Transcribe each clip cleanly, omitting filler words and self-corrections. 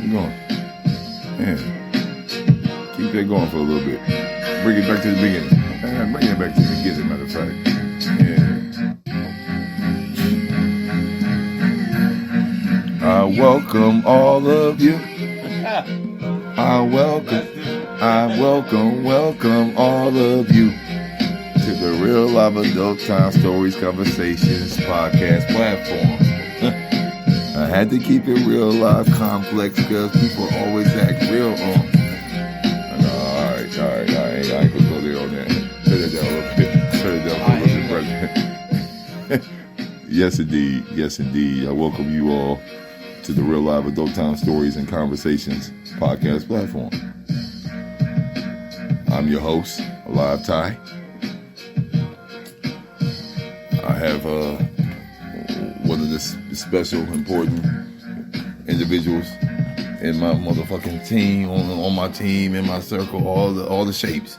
it going. Yeah. Keep that going for a little bit. Bring it back to the beginning. Bring it back to the beginning, matter of fact. Yeah. I welcome all of you. I welcome all of you to the Real Live Adult Time Stories Conversations podcast platform. I had to keep it real live complex because people always act real on. All right. I ain't gonna go there on that. Turn it down a little bit. Yes, indeed. I welcome you all to the Real Live Adult Time Stories and Conversations podcast platform. I'm your host, L.I.V.E. I have one of the special, important individuals in my motherfucking team, on my team, in my circle, all the shapes.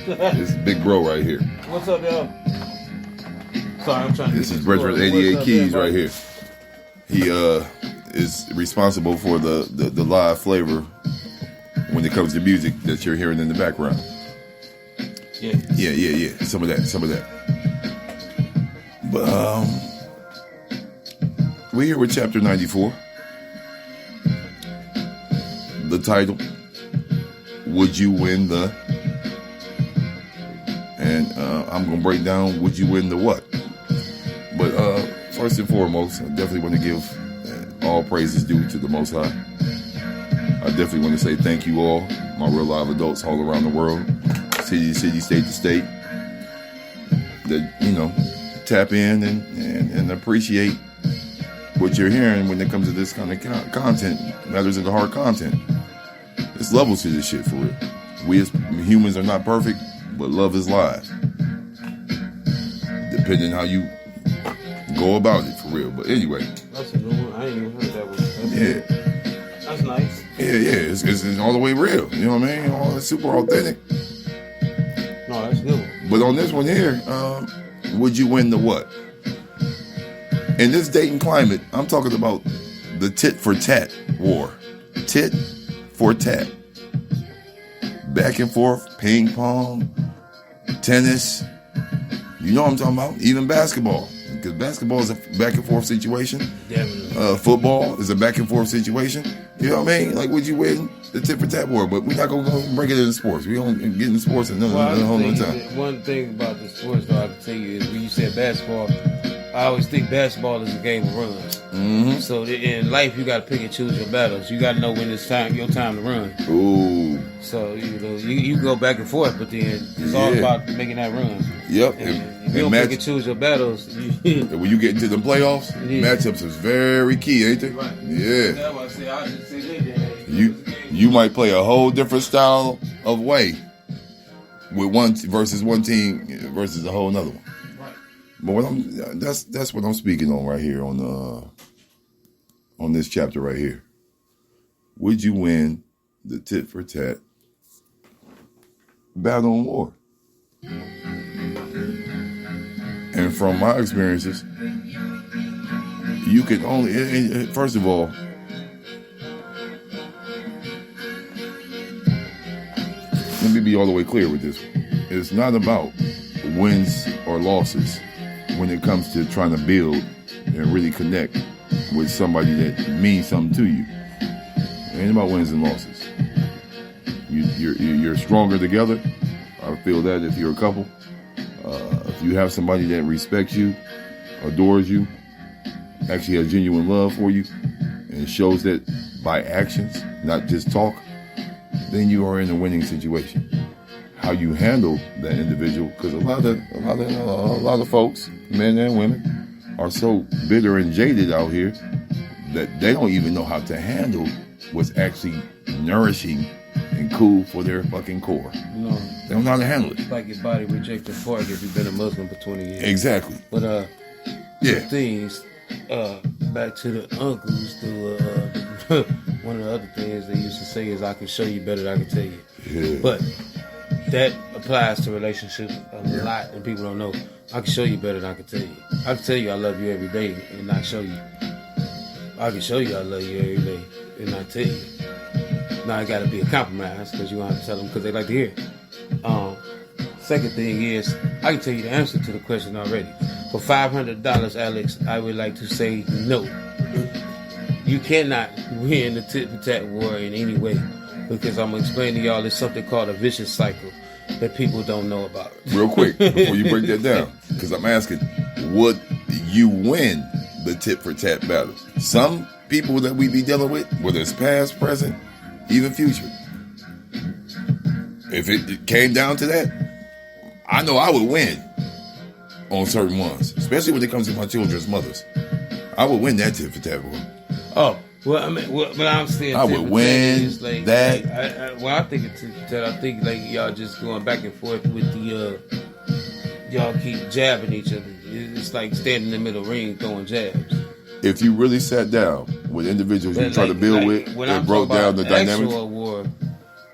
This is big bro right here. What's up, y'all? Sorry, I'm trying to. This is Bredrin 88 Keyz right here. He is responsible for the live flavor when it comes to music that you're hearing in the background. Yeah. Some of that. But we're here with chapter 94. The title, Would You Win the? And I'm going to break down, would you win the what? But first and foremost, I definitely want to give all praises due to the Most High. I definitely want to say thank you all, my real live adults all around the world, city to city, state to state, that, tap in and appreciate what you're hearing when it comes to this kind of content, matters in the heart content. There's levels to this shit, for real. We as humans are not perfect, but love is live. Depending how you go about it, for real. But anyway. That's a good one. I ain't even heard that one. That's nice. Yeah. It's all the way real. You know what I mean? All super authentic. No, that's a good one. But on this one here, would you win the what? In this dating climate, I'm talking about the tit for tat war. Tit for tat. Back and forth, ping pong, tennis. You know what I'm talking about? Even basketball. Because basketball is a back and forth situation. Definitely. Football is a back and forth situation. You know what I mean? Like, would you win the tit for tat war? But we're not going to break it into sports. We don't get in sports and another whole time. One thing about the sports, though, I can tell you is when you said basketball, I always think basketball is a game of runs. Mm-hmm. So in life, you got to pick and choose your battles. You got to know when it's your time to run. Ooh. So you go back and forth, but then it's all about making that run. Yep. And if you don't pick and choose your battles, when you get into the playoffs, matchups is very key, ain't they? Right. Yeah. That's what I say. I just say that. You might play a whole different style of way with one versus one team versus a whole another one. But that's what I'm speaking on right here on this chapter right here. Would you win the tit for tat battle and war? And from my experiences, you can only, first of all, let me be all the way clear with this. It's not about wins or losses when it comes to trying to build and really connect with somebody that means something to you. It ain't about wins and losses. You're stronger together. I feel that if you're a couple. If you have somebody that respects you, adores you, actually has genuine love for you, and shows that by actions, not just talk, then you are in a winning situation. How you handle that individual, because a lot of folks, men and women, are so bitter and jaded out here that they don't even know how to handle what's actually nourishing and cool for their fucking core. No. They don't know how to handle it. It's like your body rejecting pork if you've been a Muslim for 20 years. Exactly. But yeah. Things back to the uncles. One of the other things they used to say is, "I can show you better than I can tell you." Yeah. But that applies to relationships a lot, and people don't know. I can show you better than I can tell you. I can tell you I love you every day and not show you. I can show you I love you every day and not tell you. Now it got to be a compromise because you don't have to tell them because they like to hear it. Second thing is, I can tell you the answer to the question already. For $500, Alex, I would like to say no. You cannot win the tit-for-tat war in any way because I'm going to explain to y'all there's something called a vicious cycle that people don't know about. Real quick, before you break that down, because I'm asking, would you win the tit-for-tat battle? Some people that we be dealing with, whether it's past, present, even future, if it came down to that, I know I would win on certain ones, especially when it comes to my children's mothers. I would win that tit-for-tat war. Oh, well, I mean, but I'm saying I would win like, that. When I think of tit-for-tat, I think like y'all just going back and forth with the, y'all keep jabbing each other. It's like standing in the middle ring throwing jabs. If you really sat down with individuals you try to build with and broke down the dynamics. Actual war,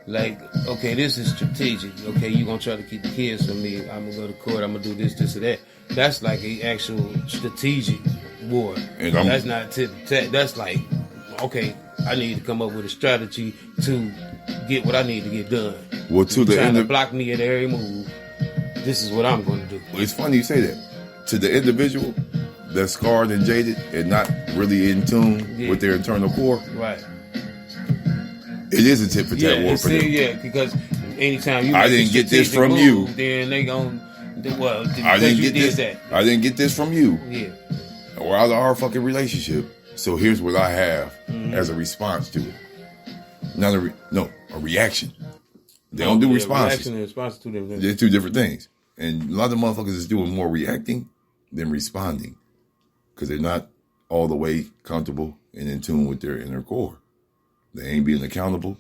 like, okay, this is strategic. Okay, you're going to try to keep the kids from me. I'm going to go to court. I'm going to do this, this, or that. That's like an actual strategic war. And that's not tit-for-tat. That's like, okay, I need to come up with a strategy to get what I need to get done. Well, to the end of block me at every move. This is what I'm going to do. Well, it's funny you say that. To the individual that's scarred and jaded and not really in tune with their internal core. Right. It is a tit-for-tat war for them. Yeah, because anytime you I didn't get this from you, then they gon' well, I didn't get this. That. I didn't get this from you. Yeah. Or out of our fucking relationship. So here's what I have as a response to it. Not a reaction. They don't do responses. Reaction and response to them. They're two different things. And a lot of motherfuckers is doing more reacting than responding. Because they're not all the way comfortable and in tune with their inner core. They ain't being accountable.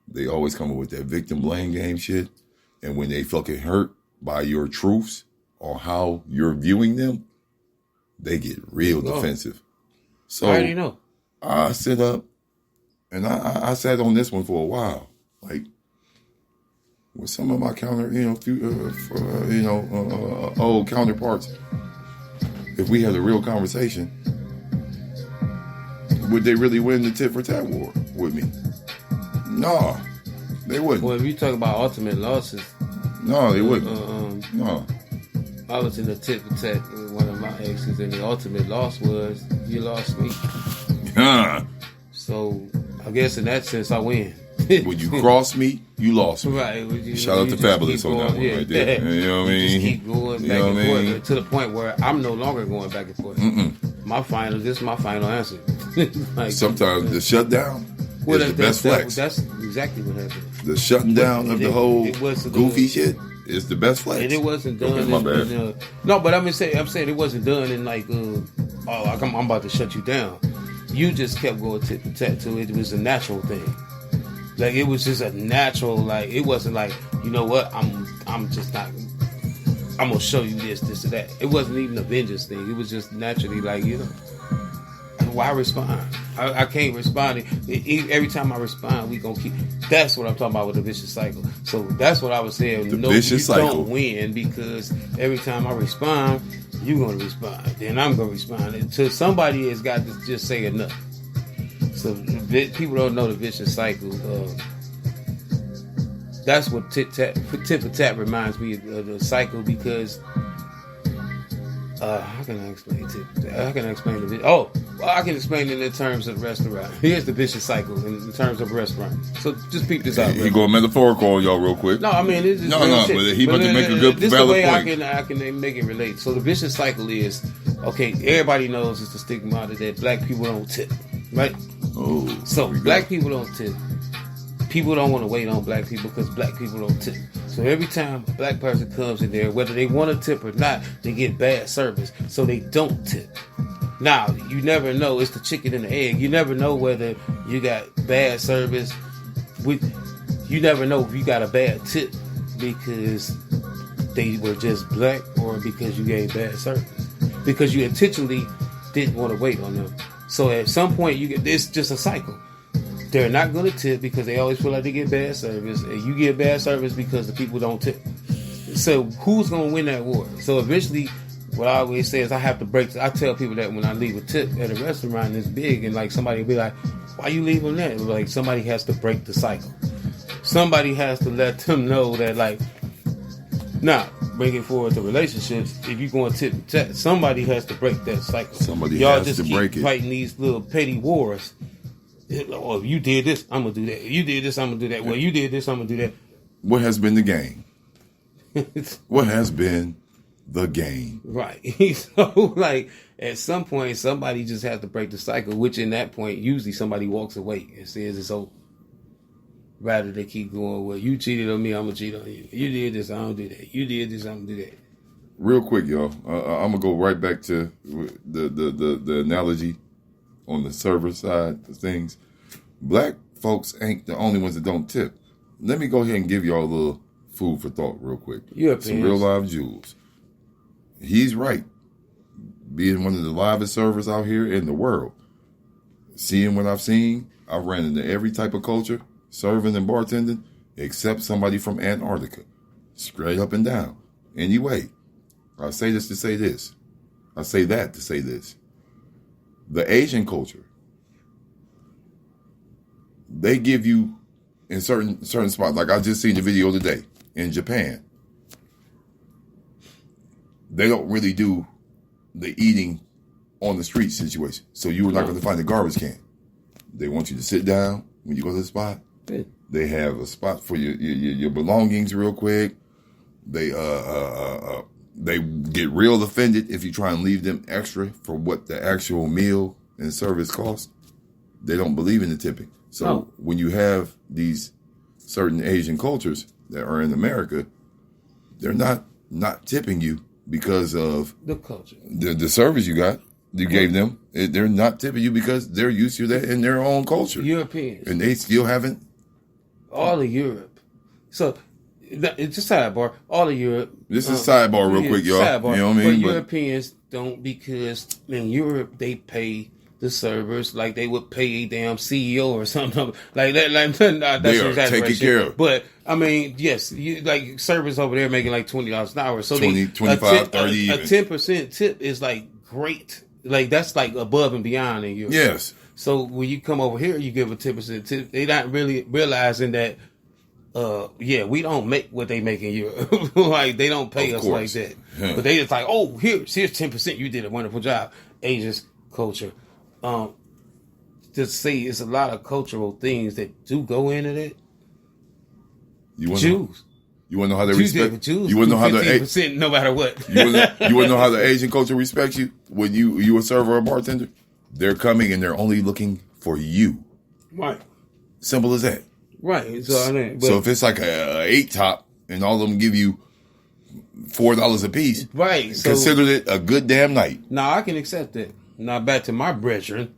They always come up with that victim blame game shit. And when they fucking hurt by your truths or how you're viewing them, they get real defensive. So I already know. I sit up and I sat on this one for a while. Like, with some of my old counterparts, if we had a real conversation, would they really win the tit-for-tat war with me? No, they wouldn't. Well, if you talk about ultimate losses, no, they wouldn't. No. I was in a tit-for-tat with one of my exes, and the ultimate loss was you lost me. So I guess in that sense, I win. When you cross me, you lost me. Right. Shout out to Fabulous on that one right there. You know what I mean? Just keep going back and forth to the point where I'm no longer going back and forth. This is my final answer. Like, sometimes the shutdown is the best flex. That's exactly what happened. The shutting down of the whole goofy shit is the best flex. And it wasn't done. My bad. No, but I'm saying it wasn't done in like, I'm about to shut you down. You just kept going tit for tat to it. It was a natural thing. Like, it was just a natural, like, it wasn't like, you know what, I'm just not, I'm going to show you this or that. It wasn't even a vengeance thing. It was just naturally like, you know, why respond? I can't respond. Every time I respond, we going to keep, that's what I'm talking about with the vicious cycle. So that's what I was saying. The vicious cycle. Don't win because every time I respond, you're going to respond. Then I'm going to respond. Until somebody has got to just say enough. So people don't know the vicious cycle. That's what tit for tat reminds me of the cycle because how can I explain tit for tat? How can I explain the I can explain it in terms of restaurant. Here's the vicious cycle in terms of restaurant. So just peep this out. He going metaphorical on y'all real quick. No, I mean it's just but he about to make a good this valid the way point. I can make it relate. So the vicious cycle is okay. Everybody knows it's the stigma that black people don't tip, right? Oh, so black people don't tip. People don't want to wait on black people because black people don't tip. So every time a black person comes in there, whether they want to tip or not, they get bad service. So they don't tip. Now, you never know. It's the chicken and the egg. You never know whether you got bad service. You never know if you got a bad tip because they were just black or because you gave bad service. Because you intentionally didn't want to wait on them. So at some point, it's just a cycle. They're not going to tip because they always feel like they get bad service. And you get bad service because the people don't tip. So who's going to win that war? So eventually, what I always say is I have to break. I tell people that when I leave a tip at a restaurant that's big and like somebody will be like, Why you leave them there? Like, somebody has to break the cycle. Somebody has to let them know that, like, now, bringing forward the relationships, if you're going to somebody has to break that cycle. Somebody Y'all has just to keep break it. fighting these little petty wars. Oh, if you did this, I'm going to do that. You did this, I'm going to do that. Well, you did this, I'm going to do that. What has been the game? What has been the game? Right. So, like, at some point, somebody just has to break the cycle, which in that point, usually somebody walks away and says it's over. Rather than keep going, well, you cheated on me, I'm going to cheat on you. You did this, I don't do that. You did this, I'm going to do that. Real quick, y'all. I'm going to go right back to the analogy on the server side of things. Black folks ain't the only ones that don't tip. Let me go ahead and give y'all a little food for thought real quick. Some real live jewels. He's right. Being one of the livest servers out here in the world, seeing what I've seen, I've ran into every type of culture, serving and bartending, except somebody from Antarctica. Straight up and down. Anyway, I say this to say this. I say that to say this. The Asian culture, they give you in certain spots, like I just seen the video today in Japan, they don't really do the eating on the street situation. So you were not going to find a garbage can. They want you to sit down when you go to the spot. They have a spot for your belongings real quick. They get real offended if you try and leave them extra for what the actual meal and service costs. They don't believe in the tipping. So when you have these certain Asian cultures that are in America, they're not tipping you because of the culture, the service you gave them. They're not tipping you because they're used to that in their own culture. Europeans. And they still haven't. All of Europe. So, it's a sidebar. All of Europe. This is sidebar real quick, y'all. Sidebar. You know what I mean? But Europeans don't, because in Europe, they pay the servers like they would pay a damn CEO or something like that. Like, that's they are taken care of. But I mean, yes, like servers over there making like $20 an hour. So 20, 25, 30 even. A 10% tip is like great. Like that's like above and beyond in Europe. Yes. So when you come over here, you give a 10% tip. They not really realizing that. We don't make what they make in Europe. Like they don't pay us like that. Yeah. But they just like, oh, here's 10%. You did a wonderful job. Asians culture. To say it's a lot of cultural things that do go into that. Jews. You want to know how they respect Jews? You want to know how the 15% no matter what. You want to know how the Asian culture respects you when you a server or a bartender? They're coming and they're only looking for you. Right. Simple as that. Right. So if it's like a 8 top and all of them give you $4 a piece, right? So, consider it a good damn night. Now I can accept that. Now back to my brethren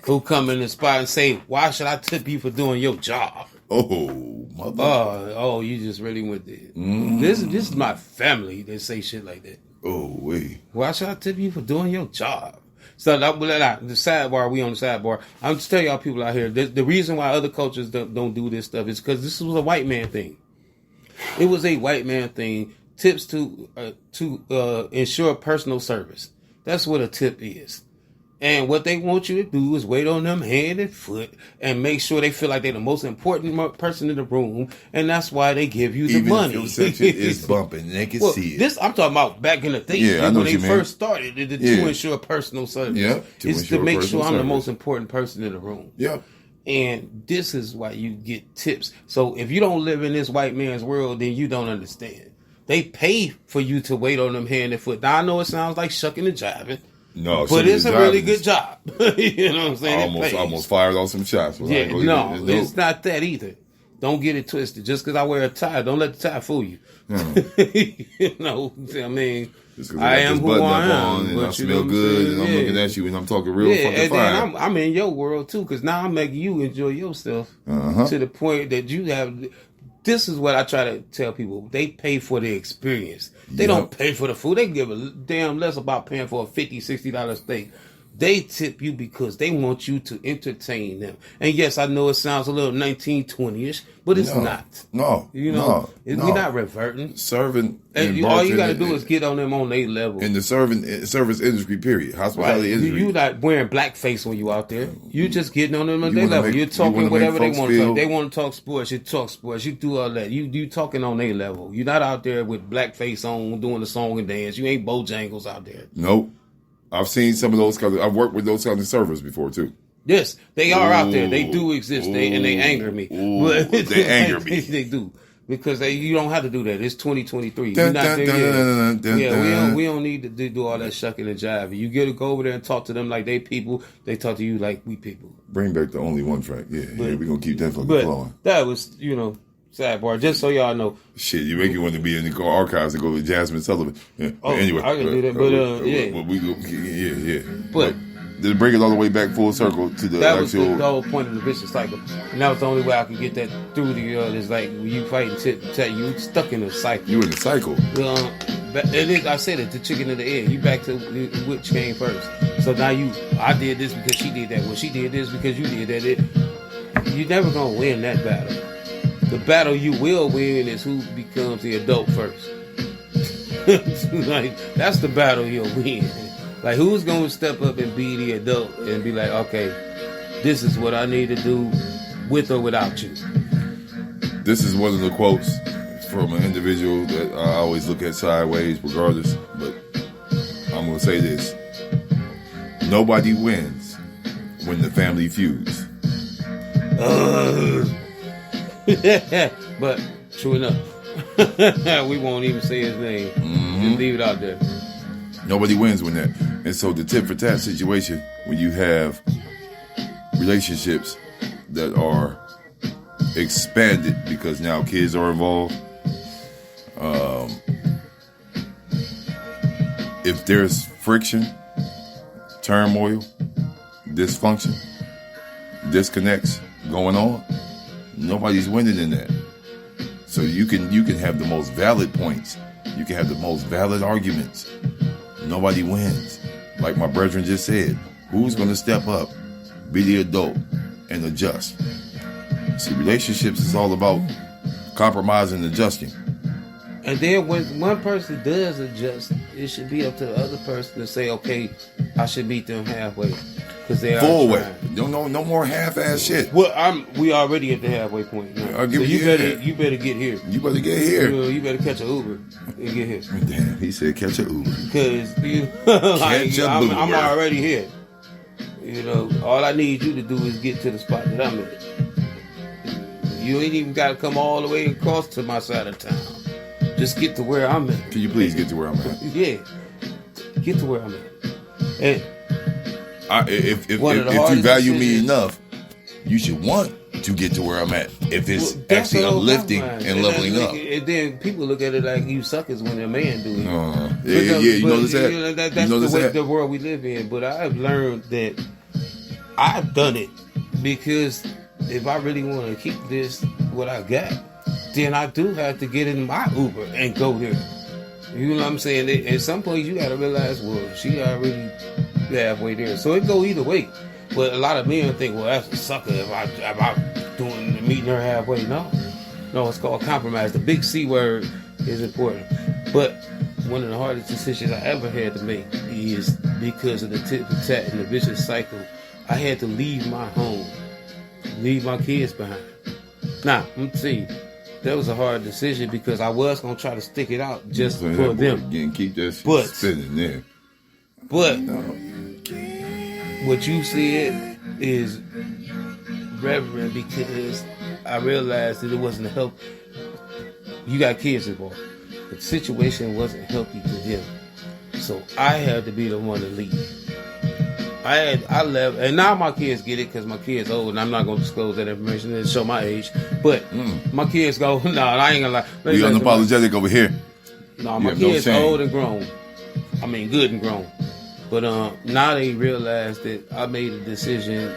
who come in the spot and say, "Why should I tip you for doing your job?" Oh, mother! Oh, you just really went there. Mm-hmm. This is my family that say shit like that. Oh, wait. Why should I tip you for doing your job? So the sidebar, we on the sidebar. I'm just telling y'all people out here, the reason why other cultures don't do this stuff is because this was a white man thing. It was a white man thing. Tips to ensure personal service. That's what a tip is. And what they want you to do is wait on them hand and foot and make sure they feel like they're the most important person in the room. And that's why they give you the money. Even if your section is bumping, they can see it. This I'm talking about back in the day when they first started to ensure personal service. Yeah, it's to make sure I'm the most important person in the room. Yeah. And this is why you get tips. So if you don't live in this white man's world, then you don't understand. They pay for you to wait on them hand and foot. Now I know it sounds like shucking and jiving. No, but it's a really good job. You know what I'm saying? I almost fired off some shots. It's not that either. Don't get it twisted. Just because I wear a tie, don't let the tie fool you. You know, I mean, I am who I am. And I smell good, and I'm looking at you, and I'm talking real fucking fire. And I'm in your world too, because now I'm making you enjoy yourself to the point that you have. This is what I try to tell people. They pay for the experience. They don't pay for the food. They give a damn less about paying for a $50, $60 steak. They tip you because they want you to entertain them. And yes, I know it sounds a little 1920ish, but it's not. No, you know, no. we're not reverting. Serving, and all you got to do is get on them on their level. In the service industry, period. Hospitality industry. You're not wearing blackface when you out there. You just getting on them on their level. You're talking whatever they want to talk. They want to talk sports. You talk sports. You do all that. You talking on their level. You're not out there with blackface on doing the song and dance. You ain't Bojangles out there. Nope. I've seen some of those kinds I've worked with those kinds of servers before too. Yes, they are out there. They do exist. And they anger me. They anger me. They do. Because you don't have to do that. It's 2023. You're not there yet. Yeah, we don't need to do all that shucking and jiving. You get to go over there and talk to them like they people. They talk to you like we people. Bring back the only one track. Yeah, we're going to keep that fucking flowing. That was, sidebar, just so y'all know. Shit, you make you want to be in the archives and go with Jasmine Sullivan. Yeah. Anyway, I can do that, but we go, yeah. But to bring it all the way back full circle to the that actual. was the whole point of the vicious cycle, and that was the only way I could get that through to you. Is like when you fighting tit to tat, you stuck in a cycle. You in the cycle. I said it, the chicken and the egg. You back to which came first. So now I did this because she did that. Well, she did this because you did that. You're never gonna win that battle. The battle you will win is who becomes the adult first. Like, that's the battle you'll win. Like, who's going to step up and be the adult and be like, okay, this is what I need to do with or without you. This is one of the quotes from an individual that I always look at sideways regardless, but I'm going to say this. Nobody wins when the family feuds. But true enough, we won't even say his name. Just leave it out there. Nobody wins when that. And so the tit for tat situation, when you have relationships that are expanded because now kids are involved, if there's friction, turmoil, dysfunction, disconnects going on, nobody's winning in that. So you can have the most valid points. You can have the most valid arguments. Nobody wins. Like my brethren just said, who's going to step up, be the adult, and adjust? See, relationships is all about compromising and adjusting. And then when one person does adjust, it should be up to the other person to say, okay, I should meet them halfway. They are full way. No more half-ass shit. Well, we already at the halfway point now. So you better get here. You better get here. You better catch an Uber and get here. Damn, he said catch an Uber. Because I'm already here. All I need you to do is get to the spot that I'm at. You ain't even got to come all the way across to my side of town. Just get to where I'm at. Can you please get to where I'm at? Yeah, get to where I'm at. And if you value me enough, you should want to get to where I'm at. If it's actually uplifting and leveling up. And then people look at it like you suckers when a man do it. Yeah, you notice that? That's the world we live in. But I've learned that I've done it because if I really want to keep this, what I got, then I do have to get in my Uber and go there. You know what I'm saying? At some point, you got to realize, well, she already halfway there. So it go either way. But a lot of men think, well, that's a sucker if I'm doing meeting her halfway. No, it's called compromise. The big C word is important. But one of the hardest decisions I ever had to make is because of the tit for tat and the vicious cycle. I had to leave my home, leave my kids behind. Now, let me see. That was a hard decision because I was gonna try to stick it out just for them. Again, keep that shit spinning there. But what you said is reverent because I realized that it wasn't a help. You got kids involved. The situation wasn't healthy to them, so I had to be the one to leave. I left, and now my kids get it because my kids old, and I'm not gonna disclose that information and show my age. But my kids go, no, I ain't gonna lie. We unapologetic over here. No, my kids old and grown. I mean, good and grown. But now they realize that I made a decision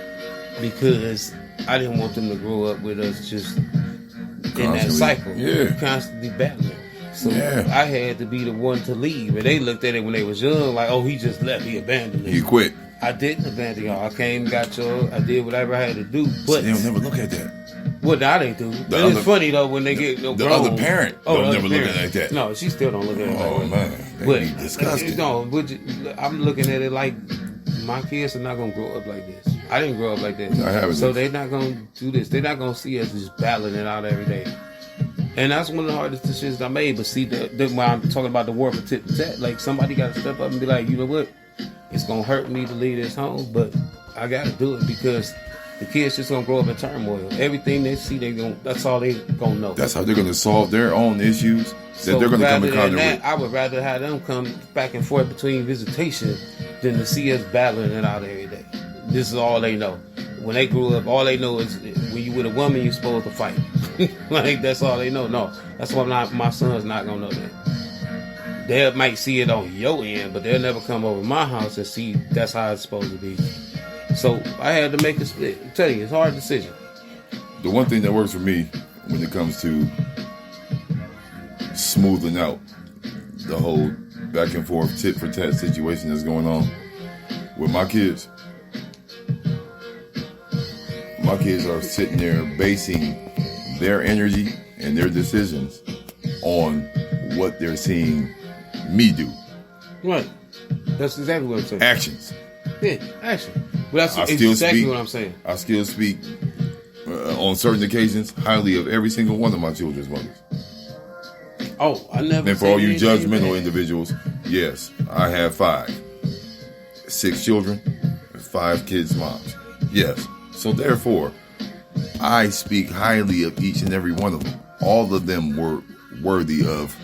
because I didn't want them to grow up with us just in that cycle, constantly battling. So I had to be the one to leave, and they looked at it when they was young, like, "Oh, he just left, he abandoned us. He quit." I didn't abandon y'all. I came, got y'all. I did whatever I had to do. But they don't never look at that. Well, now they do. It's funny though when they get grown. The other parent don't never look at it like that. No, she still don't look at it. Oh man, they be disgusting. No, but I'm looking at it like my kids are not gonna grow up like this. I didn't grow up like that, so they're not gonna do this. They're not gonna see us just battling it out every day. And that's one of the hardest decisions I made. But see, when I'm talking about the war for tit for tat, like somebody got to step up and be like, you know what? It's gonna hurt me to leave this home, but I got to do it because the kids just gonna grow up in turmoil. Everything they see, that's all they gonna know. That's how they're gonna solve their own issues that they're gonna come in contact with. I would rather have them come back and forth between visitation than to see us battling it out every day. This is all they know. When they grew up, all they know is when you with a woman, you're supposed to fight. Like that's all they know. No, that's why my son's not gonna know that. They might see it on your end, but they'll never come over my house and see that's how it's supposed to be. So I had to make a split. I'm telling you, it's a hard decision. The one thing that works for me when it comes to smoothing out the whole back and forth tit for tat situation that's going on with my kids. My kids are sitting there basing their energy and their decisions on what they're seeing me do. Right. That's exactly what I'm saying. Actions. Yeah, action. Well, that's exactly what I'm saying. I still speak on certain occasions highly of every single one of my children's mothers. Oh, I never. And for all you judgmental individuals, yes, I have 6 children, 5 kids' moms. Yes. So therefore, I speak highly of each and every one of them. All of them were worthy of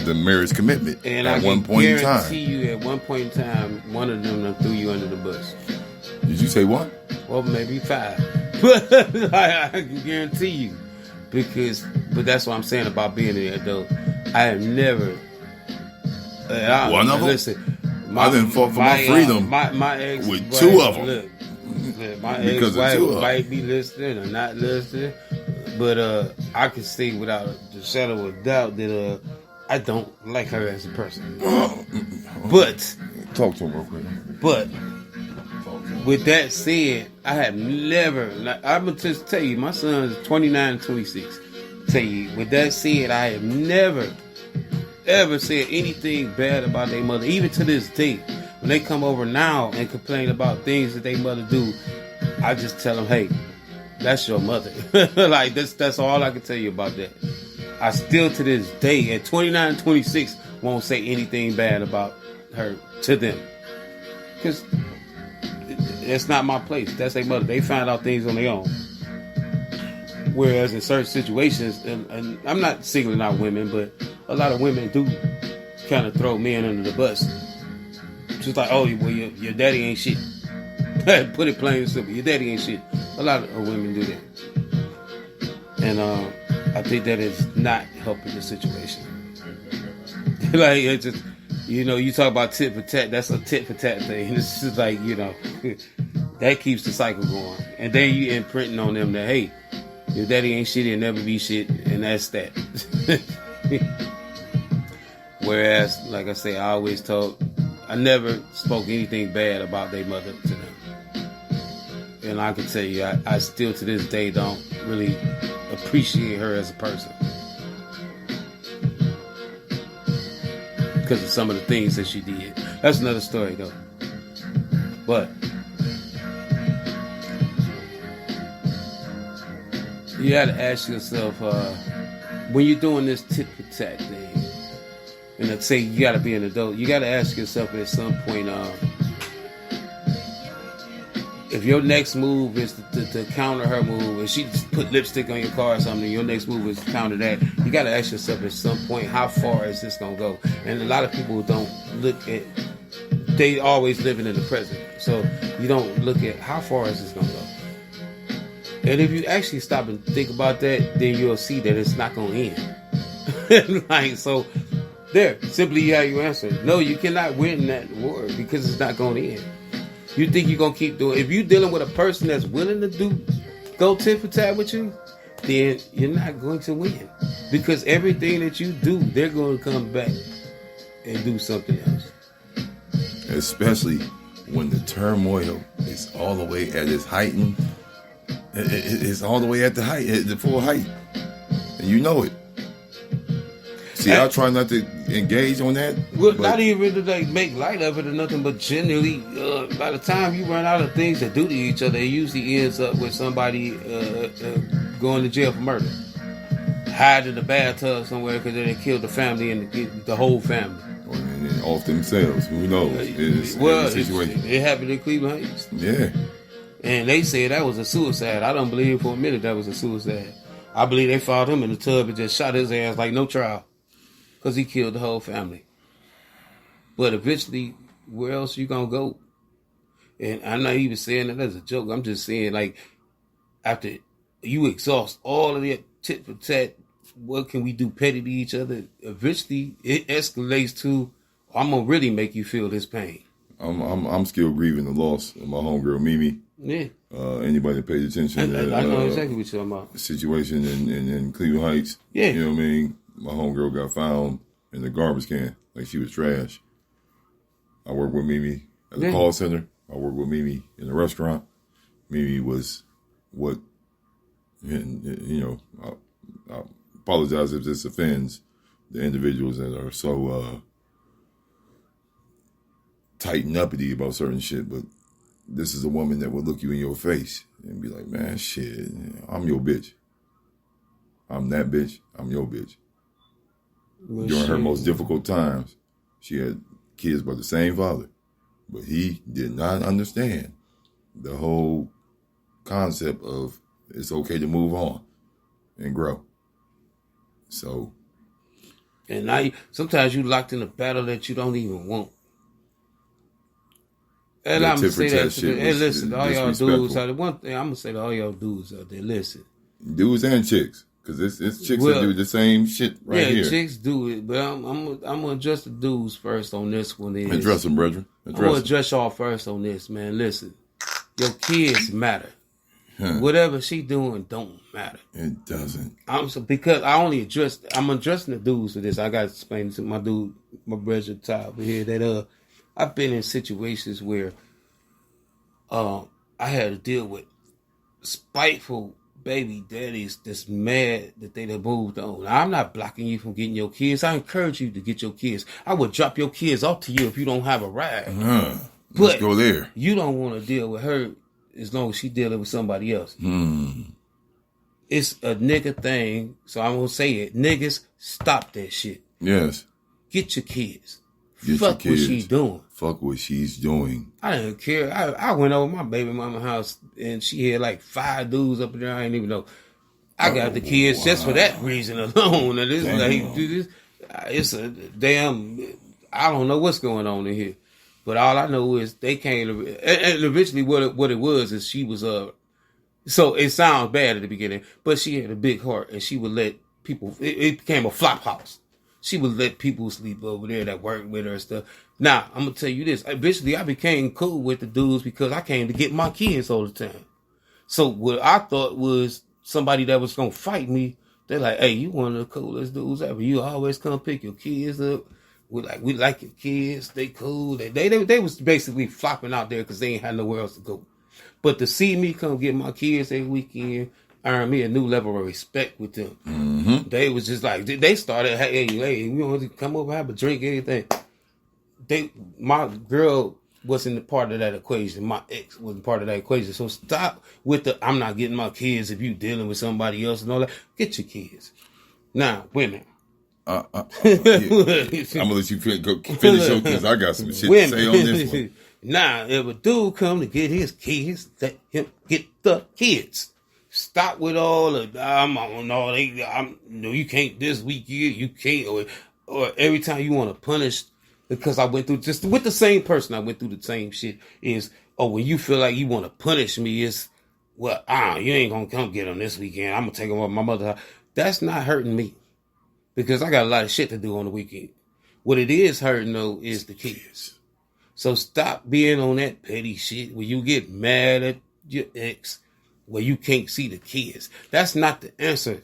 the marriage commitment and at one point in time. I guarantee you, at one point in time, one of them threw you under the bus. Did you say what? Well, maybe 5. But I can guarantee you, but that's what I'm saying about being an adult. I have never. One of them. Listen, I done fought for my freedom. My ex with 2 of them. Look, my ex-wife might be listening or not listening, but I can say without the shadow of a doubt that I don't like her as a person. But talk to him real quick. But with that said, I have never. I'm gonna just tell you, my son is 29 and 26. Tell you, with that said, I have never ever said anything bad about their mother, even to this day. When they come over now and complain about things that their mother do, I just tell them, hey, that's your mother. Like, that's all I can tell you about that. I still, to this day, at 29 and 26, won't say anything bad about her to them. Because that's not my place. That's their mother. They find out things on their own. Whereas in certain situations, and I'm not singling out women, but a lot of women do kind of throw men under the bus. Just like, oh, well, your daddy ain't shit. Put it plain and simple. Your daddy ain't shit. A lot of women do that. And I think that is not helping the situation. Like, it's just, you talk about tit for tat. That's a tit for tat thing. It's just like, that keeps the cycle going. And then you imprinting on them that, hey, your daddy ain't shit, he'll never be shit, and that's that. Whereas, like I say, I never spoke anything bad about their mother to them. And I can tell you, I still to this day don't really appreciate her as a person. Because of some of the things that she did. That's another story though. But you gotta ask yourself, when you're doing this tit for tat thing, and let's say you gotta be an adult, you gotta ask yourself at some point, if your next move is to counter her move, if she just put lipstick on your car or something, your next move is to counter that, you gotta ask yourself at some point, how far is this gonna go? And a lot of people don't look at, they always living in the present. So you don't look at how far is this gonna go. And if you actually stop and think about that, then you'll see that it's not gonna end. Like, so there, simply how you answer. No, you cannot win that war because it's not gonna end. You think you're gonna keep doing? If you're dealing with a person that's willing to go tit for tat with you, then you're not going to win, because everything that you do, they're going to come back and do something else. Especially when the turmoil is all the way at its height, it's all the way at the height, at the full height, and you know it. See, I try not to engage on that. Well, not even to like make light of it or nothing, but generally, by the time you run out of things to do to each other, it usually ends up with somebody going to jail for murder, hide in the bathtub somewhere because they killed the family and the whole family. And off themselves, who knows? It happened in Cleveland Heights. Yeah. And they said that was a suicide. I don't believe for a minute that was a suicide. I believe they found him in the tub and just shot his ass like no trial. Because he killed the whole family. But eventually, where else you going to go? And I'm not even saying that as a joke. I'm just saying, like, after you exhaust all of that tit for tat, what can we do petty to each other? Eventually, it escalates to, I'm going to really make you feel this pain. I'm still grieving the loss of my homegirl, Mimi. Yeah. Anybody that paid attention to I know exactly what you're talking about. The situation in Cleveland Heights. Yeah. You know what I mean? My homegirl got found in the garbage can like she was trash. I work with Mimi at the call center. I work with Mimi in the restaurant. Mimi was what, you know, I apologize if this offends the individuals that are so tight and uppity about certain shit, but this is a woman that would look you in your face and be like, man, shit, I'm your bitch. I'm that bitch. I'm your bitch. Well, during her most difficult times, she had kids by the same father, but he did not understand the whole concept of it's okay to move on and grow. So, and now sometimes you locked in a battle that you don't even want. And I'm gonna say that to them. Hey, listen, all y'all dudes out there. One thing I'm gonna say to all y'all dudes out there, listen. Dudes and chicks. Because it's chicks that do the same shit right here. Yeah, chicks do it. But I'm going to address the dudes first on this one. Address them, brethren. I'm going to address y'all first on this, man. Listen, your kids matter. Whatever she doing don't matter. It doesn't. Because I'm addressing the dudes for this. I got to explain to my dude, my brother Ty over here, that I've been in situations where I had to deal with spiteful baby daddies that's mad that they done moved on. Now, I'm not blocking you from getting your kids. I encourage you to get your kids. I would drop your kids off to you if you don't have a ride. Let's go there. You don't want to deal with her as long as she dealing with somebody else. It's a nigga thing, so I'm going to say it. Niggas, stop that shit. Yes. Get your kids. Fuck what she's doing. Fuck what she's doing. I didn't care. I went over my baby mama's house and she had like 5 dudes up there. I didn't even know. I got the kids just for that reason alone. And it's a damn. I don't know what's going on in here, but all I know is they came. And eventually, what it was is she was So it sounds bad at the beginning, but she had a big heart and she would let people. It became a flop house. She would let people sleep over there that worked with her and stuff. Now, I'm going to tell you this. Eventually, I became cool with the dudes because I came to get my kids all the time. So what I thought was somebody that was going to fight me, they're like, hey, you one of the coolest dudes ever. You always come pick your kids up. We like your kids. They cool. They was basically flopping out there because they ain't had nowhere else to go. But to see me come get my kids every weekend, earned me a new level of respect with them. Mm-hmm. They was just like, they started, hey, we want to come over, have a drink, anything. My girl wasn't a part of that equation. My ex wasn't part of that equation. So stop with I'm not getting my kids if you dealing with somebody else and all that. Get your kids. Now, women. Yeah. I'm gonna let you finish your because I got some shit to say on this one. Now, if a dude come to get his kids, let him get the kids. Stop with all the you can't this weekend, you can't, or every time you want to punish because I went through just with the same person. I went through the same shit. When you feel like you want to punish me, it's you ain't gonna come get them this weekend. I'm gonna take them off my mother's house. That's not hurting me because I got a lot of shit to do on the weekend. What it is hurting though is the kids. So stop being on that petty shit where you get mad at your ex where you can't see the kids. That's not the answer.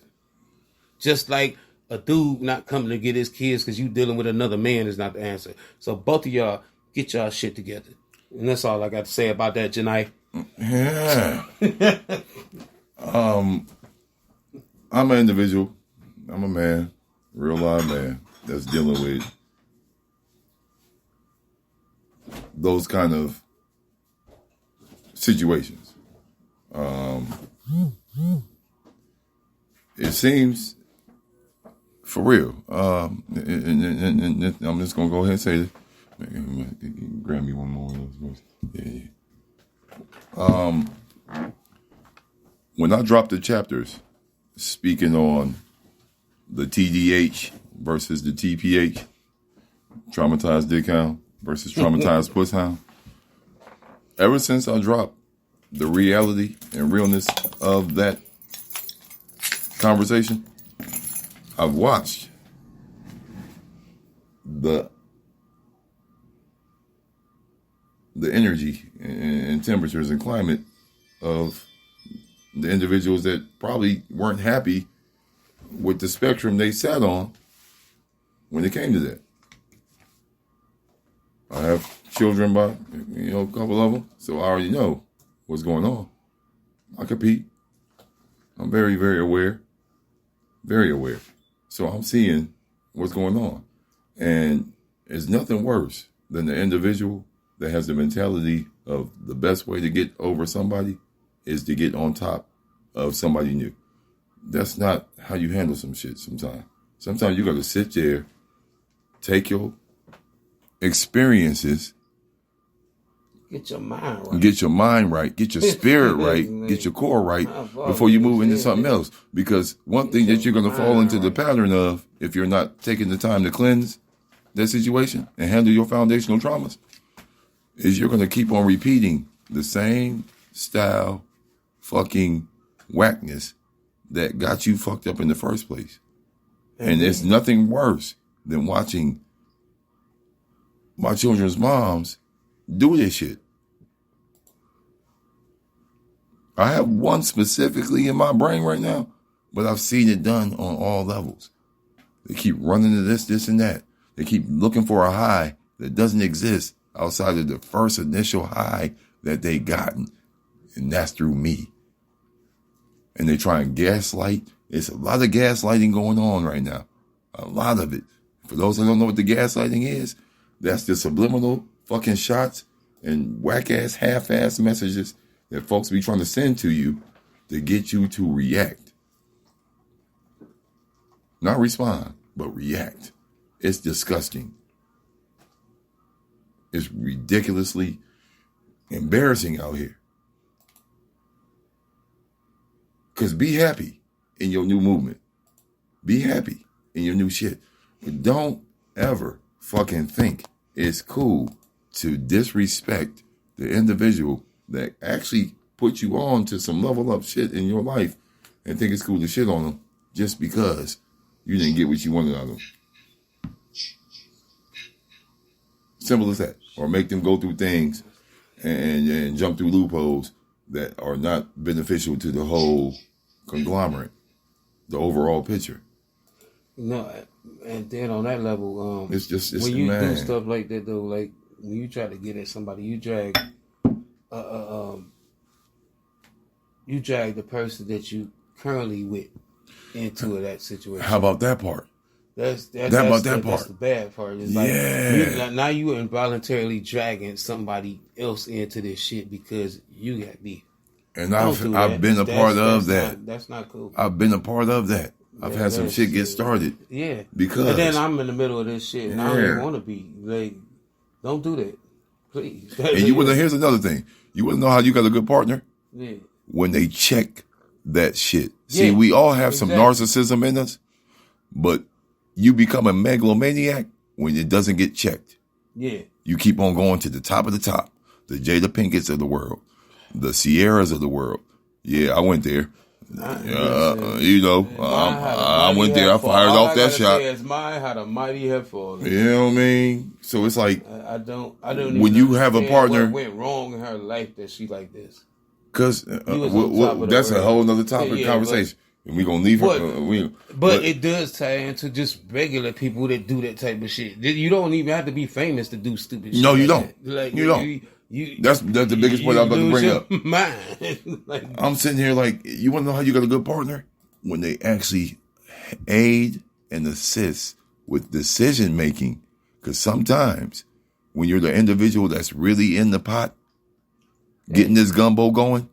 Just like a dude not coming to get his kids because you dealing with another man is not the answer. So both of y'all get y'all shit together. And that's all I got to say about that, Janai. Yeah. I'm an individual. I'm a man, real live man that's dealing with those kind of situations. It seems for real. And I'm just gonna go ahead and say this. Grab me one more of those. Yeah. When I dropped the chapters, speaking on the TDH versus the TPH, traumatized dick hound versus traumatized puss hound. Ever since I dropped the reality and realness of that conversation, I've watched the energy and temperatures and climate of the individuals that probably weren't happy with the spectrum they sat on when it came to that. I have children by, a couple of them, so I already know what's going on. I compete. I'm very, very aware. Very aware. So I'm seeing what's going on. And it's nothing worse than the individual that has the mentality of the best way to get over somebody is to get on top of somebody new. That's not how you handle some shit sometimes. Sometimes you got to sit there, take your experiences, get your mind right, get your spirit right, get your core right before you move into something else. Because one thing that you're going to fall into the pattern of, if you're not taking the time to cleanse that situation and handle your foundational traumas, is you're going to keep on repeating the same style fucking whackness that got you fucked up in the first place. And there's nothing worse than watching my children's moms do this shit. I have one specifically in my brain right now, but I've seen it done on all levels. They keep running to this, and that. They keep looking for a high that doesn't exist outside of the first initial high that they gotten. And that's through me. And they try and gaslight. It's a lot of gaslighting going on right now. A lot of it. For those that don't know what the gaslighting is, that's the subliminal fucking shots and whack-ass, half-ass messages that folks be trying to send to you to get you to react. Not respond, but react. It's disgusting. It's ridiculously embarrassing out here. Because be happy in your new movement. Be happy in your new shit. But don't ever fucking think it's cool to disrespect the individual that actually put you on to some level up shit in your life and think it's cool to shit on them just because you didn't get what you wanted out of them. Simple as that. Or make them go through things and jump through loopholes that are not beneficial to the whole conglomerate, the overall picture. No, and then on that level, it's when you do stuff like that though, like when you try to get at somebody, you drag the person that you currently with into that situation. How about that part? That's the bad part. It's like now you are involuntarily dragging somebody else into this shit because you got beef. And I've been a part of that. That's not cool. I've been a part of that. I've had some shit get started. Yeah. Because. And then I'm in the middle of this shit and I don't even want to be. Like, don't do that. Please. And here's another thing. You want to know how you got a good partner? Yeah. When they check that shit. See, we all have some narcissism in us, but you become a megalomaniac when it doesn't get checked. Yeah. You keep on going to the top of the top. The Jada Pinkett's of the world. The Sierras of the world. Yeah, I went there. I went there. I fired off that shot. It's mine had a mighty head fall. You know what I mean? So it's like I don't. Even when you have a partner, what went wrong in her life that she like this. Because that's a whole nother topic of conversation. And we're going to leave her. But it does tie into just regular people that do that type of shit. You don't even have to be famous to do stupid shit. No, you don't. Like, you don't. That's the biggest point I'm about to bring up. Mind. Like, I'm sitting here like, you want to know how you got a good partner? When they actually aid and assist with decision making. Because sometimes when you're the individual that's really in the pot, getting this gumbo going,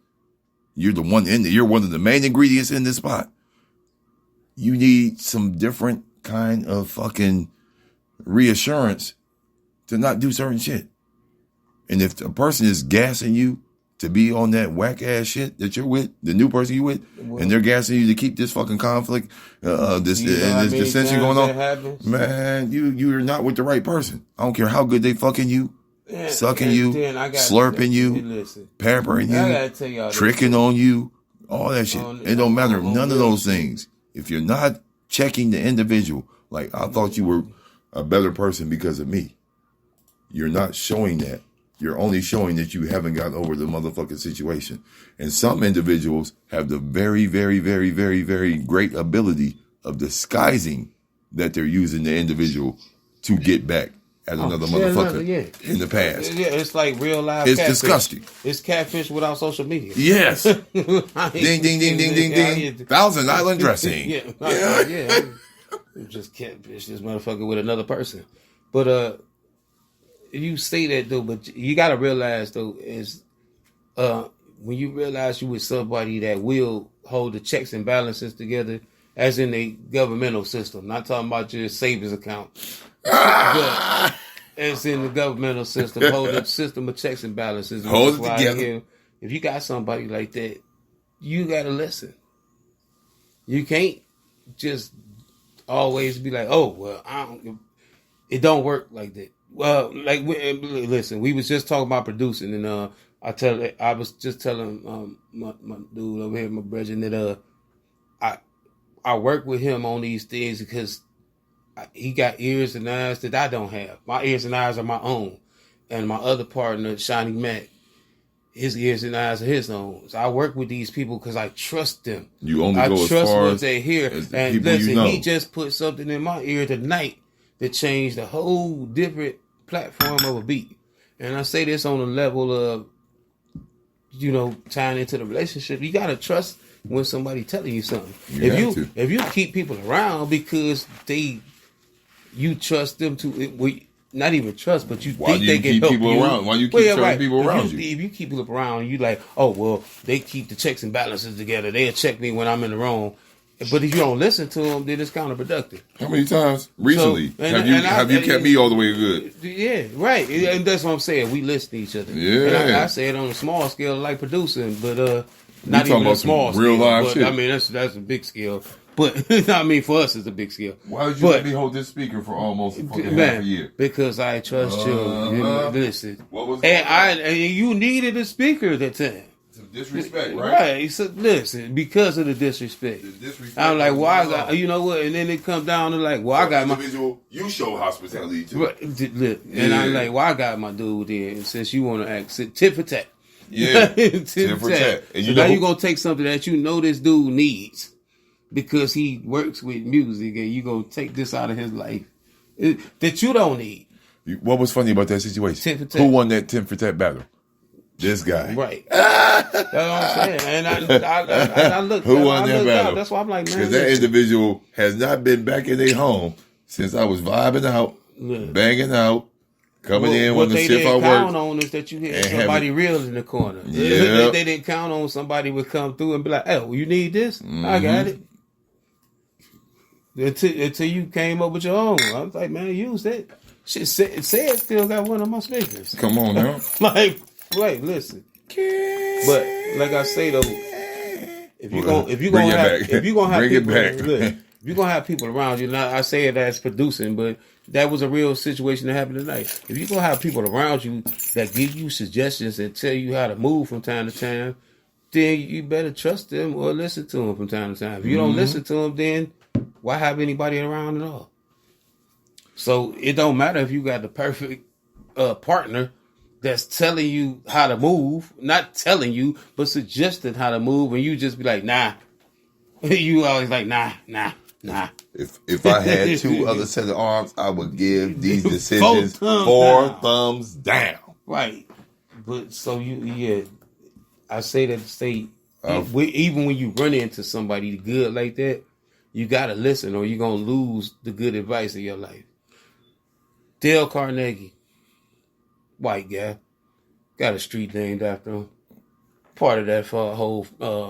you're the one in there. You're one of the main ingredients in this pot. You need some different kind of fucking reassurance to not do certain shit. And if a person is gassing you to be on that whack ass shit that you're with, the new person you with, and they're gassing you to keep this fucking conflict, this dissension going on, man, you're not with the right person. I don't care how good they fucking you, sucking you, slurping you, pampering you, tricking on you, all that shit. It don't matter. None of those things. If you're not checking the individual, like I thought you were a better person because of me, you're not showing that. You're only showing that you haven't gotten over the motherfucking situation. And some individuals have the very, very, very, very, very great ability of disguising that they're using the individual to get back at another motherfucker in the past. Yeah, it's like real life. It's catfish. disgusting. It's catfish without social media. Yes. Ding, ding, ding, ding, ding, ding. Thousand Island dressing. Yeah. Just catfish this motherfucker with another person. But you say that though, but you gotta realize though is when you realize you with somebody that will hold the checks and balances together, as in a governmental system. Not talking about your savings account. But as in the governmental system, hold the system of checks and balances. Hold it together. If you got somebody like that, you gotta listen. You can't just always be like, oh well, it don't work like that. Well, like, listen, we was just talking about producing, and I was just telling my dude over here, my Bredrin, that I work with him on these things because he got ears and eyes that I don't have. My ears and eyes are my own, and my other partner, Shiny Mac, his ears and eyes are his own. So I work with these people because I trust them. You only go as far what they hear. And listen, he just put something in my ear tonight that changed a whole different platform of a beat. And I say this on a level of, tying into the relationship. You gotta trust when somebody telling you something. If you keep people around because you trust them to, not even trust, but you think they can help you. Why you keep certain people around you? If you keep people around, you like, oh well, they keep the checks and balances together. They'll check me when I'm in the wrong. But if you don't listen to them, then it's counterproductive. How many times recently have you kept me all the way good? Yeah, right. And that's what I'm saying. We listen to each other. Yeah. And I say it on a small scale, like producing, but not even a small scale. Real live but, shit. I mean, that's a big scale. But I mean, for us, it's a big scale. Why did you let me hold this speaker for almost half a year? Because I trust you. Listen, what was and you needed a speaker at that time. Disrespect, right? Right. So listen, because of the disrespect. I'm like, well, I got, you know what? And then it comes down to like, well, I got my individual. You show hospitality too. Right. And I'm like, well, I got my dude there. And since you want to act tit for tat, yeah, tit for tat. And so now you're gonna take something that you know this dude needs because he works with music, and you gonna take this out of his life that you don't need. What was funny about that situation? Tit for tat. Who won that tit for tat battle? This guy. Right. That's what I'm saying. And I looked. Who won that battle? That's why I'm like, man. Because that individual has not been back in their home since I was vibing out, banging out, coming in when the shift I worked. What they didn't count on is that you hit somebody real in the corner. Yeah. They didn't count on somebody would come through and be like, oh, you need this? Mm-hmm. I got it. Until you came up with your own. I was like, man, use that. Shit, said still got one of my speakers. Come on now. Right, listen. But like I say though, if you're gonna have people around you, now I say it as producing, but that was a real situation that happened tonight. If you're gonna have people around you that give you suggestions and tell you how to move from time to time, then you better trust them or listen to them from time to time. If you don't listen to them, then why have anybody around at all? So it don't matter if you got the perfect partner that's telling you how to move, not telling you, but suggesting how to move, and you just be like, nah. You always like, nah. If I had two other set of arms, I would give these decisions 4 thumbs down. Right. But so I say that to say, even when you run into somebody good like that, you gotta listen, or you're gonna lose the good advice of your life. Dale Carnegie, white guy, got a street named after him. Part of that for whole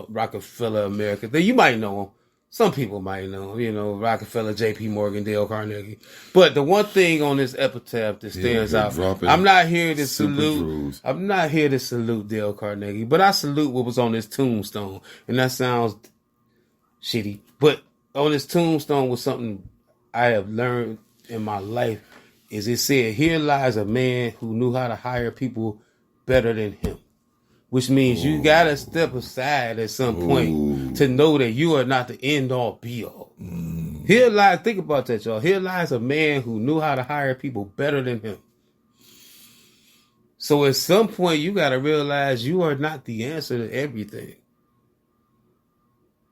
Rockefeller America. You might know him. Some people might know him. You know, Rockefeller, J.P. Morgan, Dale Carnegie. But the one thing on this epitaph that stands out, I'm not here to salute. I'm not here to salute Dale Carnegie, but I salute what was on his tombstone, and that sounds shitty. But on his tombstone was something I have learned in my life. Is it said, "Here lies a man who knew how to hire people better than him." Which means you gotta step aside at some point to know that you are not the end all be all. Here lies, think about that, y'all. Here lies a man who knew how to hire people better than him. So at some point you gotta realize you are not the answer to everything.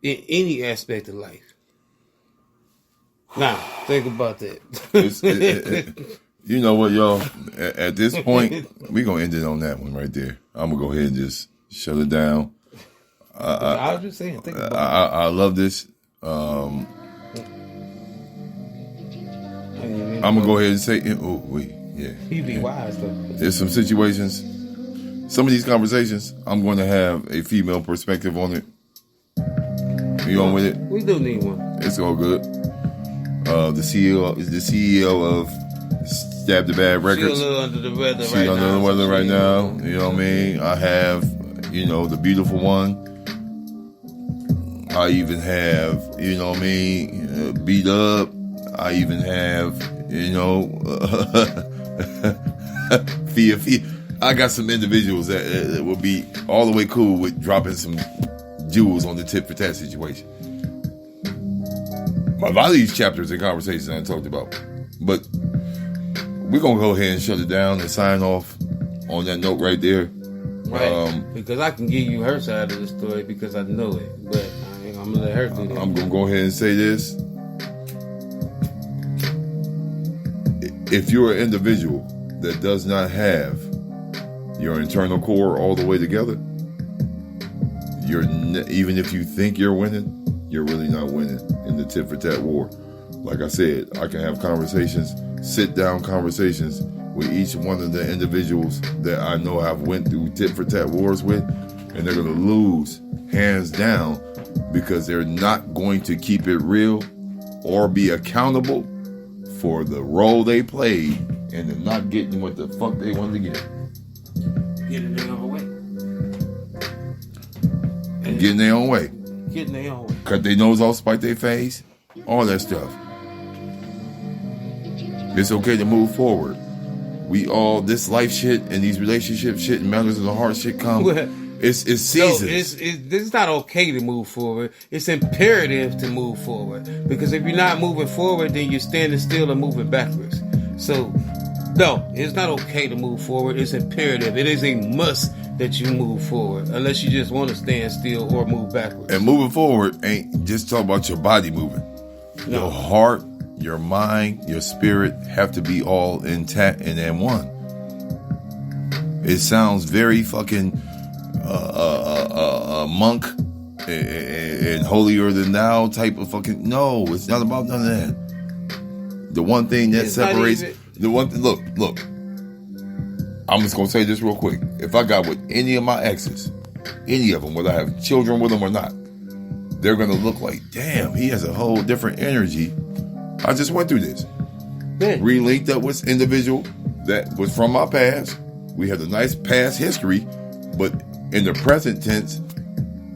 In any aspect of life. Now, think about that. You know what, y'all? At this point, we're going to end it on that one right there. I'm going to go ahead and just shut it down. I was just saying, think about it. I love this. I'm going to go ahead and say, yeah. He be wise, though. There's some situations, some of these conversations, I'm going to have a female perspective on it. You on with it? We do need one. It's all good. The CEO of Stab the Bad Records. She's a little under the weather right now. She's under the weather right now. You know what I mean? I have, the beautiful one. I even have, Beat Up. I even have, Fia. I got some individuals that will be all the way cool with dropping some jewels on the tit for tat situation. A lot of these chapters and conversations I talked about. But we're going to go ahead and shut it down and sign off on that note right there. Right. Because I can give you her side of the story because I know it. But I'm going to let her do that. I'm going to go ahead and say this. If you're an individual that does not have your internal core all the way together, even if you think you're winning, you're really not winning in the tit for tat war. Like I said, I can have conversations, sit down conversations with each one of the individuals that I know I've went through tit for tat wars with, and they're going to lose hands down because they're not going to keep it real or be accountable for the role they played and they're not getting what the fuck they wanted to get. Getting their own way. And getting their own way. Getting their own way. Cut their nose off, spike their face, all that stuff. It's okay to move forward. This life shit and these relationship shit and matters of the heart shit come. It's seasons. It's not okay to move forward. It's imperative to move forward. Because if you're not moving forward, then you're standing still or moving backwards. So, no, it's not okay to move forward. It's imperative. It is a must that you move forward. Unless you just want to stand still or move backwards. And moving forward ain't just talk about your body moving. No. Your heart, your mind, your spirit have to be all intact and in one. It sounds very fucking monk and holier than thou type of fucking. No, it's not about none of that. The one thing that separates look. I'm just gonna say this real quick. If I got with any of my exes, any of them, whether I have children with them or not, they're gonna look like, damn, he has a whole different energy. I just went through this. Relinked up with individual that was from my past. We had a nice past history, but in the present tense,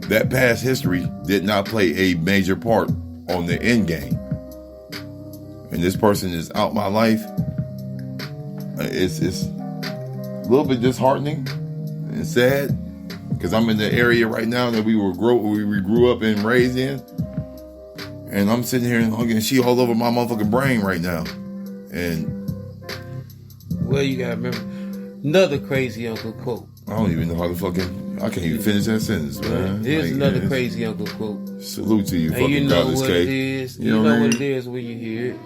that past history did not play a major part on the end game. And this person is out my life. It's a little bit disheartening and sad because I'm in the area right now that we grew up and raised in. And I'm sitting here and hugging she all over my motherfucking brain right now. And well, you gotta remember another crazy uncle quote. I don't even know how to I can't even finish that sentence, man. Here's another crazy uncle quote. Salute to you, and fucking you know Goddess what K. It is. You know what it is when you hear it.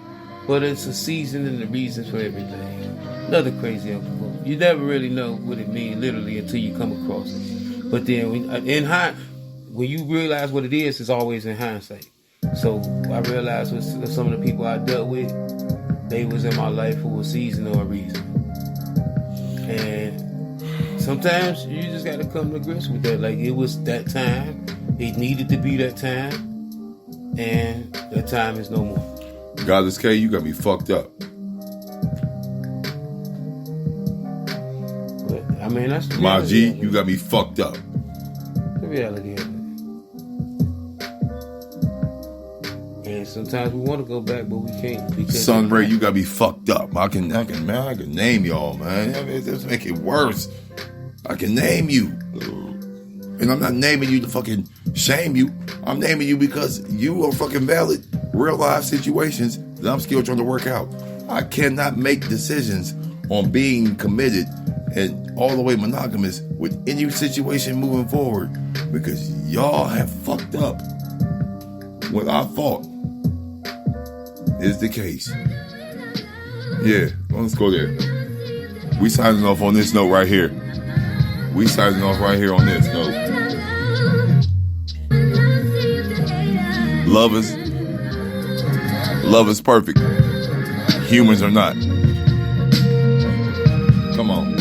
but it's a season and the reasons for everything. Another crazy Uncle Bo. You never really know what it means literally until you come across it. But then when you realize what it is, it's always in hindsight. So I realized with some of the people I dealt with, they was in my life for a season or a reason. And sometimes you just gotta come to grips with that. Like, it was that time. It needed to be that time. And that time is no more. Godless K, you got me fucked up. But, I mean, that's the My G, reality. you got me fucked up. The reality of it. And sometimes we want to go back, but we can't. Because Sunray, you got me fucked up. I can name y'all, man. I mean, let's make it worse. I can name you. And I'm not naming you to fucking shame you. I'm naming you because you are fucking valid, real life situations that I'm still trying to work out. I cannot make decisions on being committed and all the way monogamous with any situation moving forward because y'all have fucked up what I thought is the case. Yeah, let's go there. We signing off on this note right here. We signing off right here on this note. Love is perfect. Humans are not. Come on.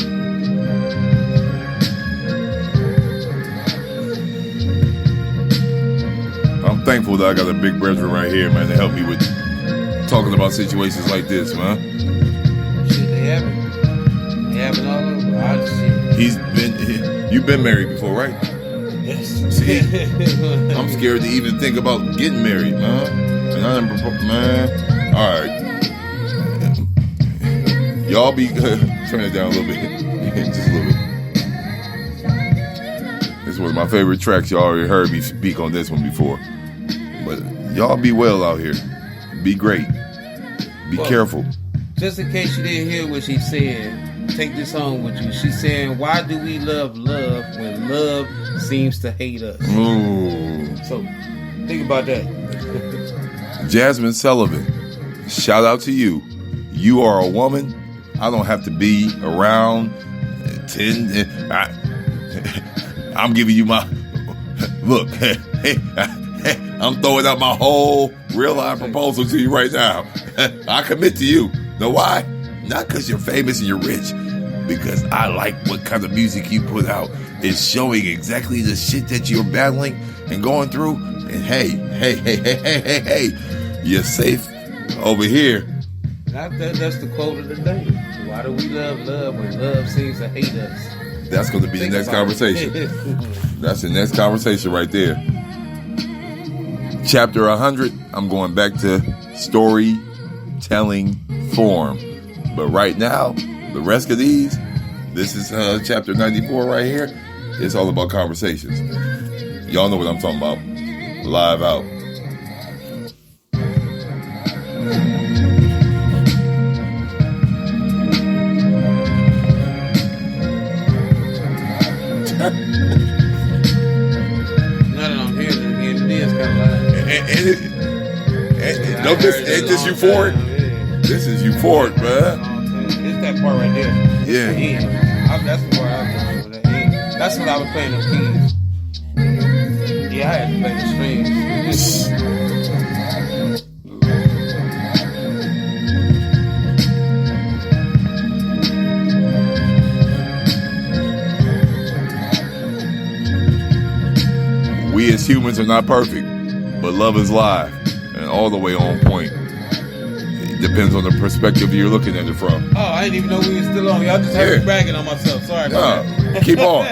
I'm thankful that I got a big Bredrin right here, man, to help me with talking about situations like this, man. Shit, they happen all over. I just You've been married before, right? Yes. See, I'm scared to even think about getting married, man. And I never, man. All right, y'all be turn it down a little bit, just a little bit. This is one of my favorite tracks. Y'all already heard me speak on this one before, but y'all be well out here. Be great. Be careful. Just in case you didn't hear what she said, take this home with you. She's saying, why do we love when love seems to hate us? Ooh. So, think about that. Jasmine Sullivan, shout out to you. You are a woman. I don't have to be around 10. I'm giving you my look. I'm throwing out my whole real life proposal to you right now. I commit to you. Know why? Not because you're famous and you're rich. Because I like what kind of music you put out. It's showing exactly the shit that you're battling and going through. And hey, you're safe over here. That's the quote of the day. Why do we love when love seems to hate us? That's going to be the next conversation. That's the next conversation right there. Chapter 100, I'm going back to storytelling form. But right now, the rest of these, this is chapter 94 right here. It's all about conversations. Y'all know what I'm talking about. Live out. No, this ain't this euphoric. This is euphoric, man. It's that part right there. Yeah. That's the part I was doing. That's what I was playing the Keyz. Yeah, I had to play the We as humans are not perfect, but love is live and all the way on point. It depends on the perspective you're looking at it from. Oh, I didn't even know we were still on. Y'all just heard me bragging on myself. Sorry about that. Keep on,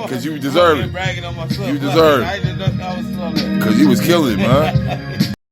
because you deserve it. Bragging on myself. You deserve it. I didn't know I was still on there. Because you was killing it, man.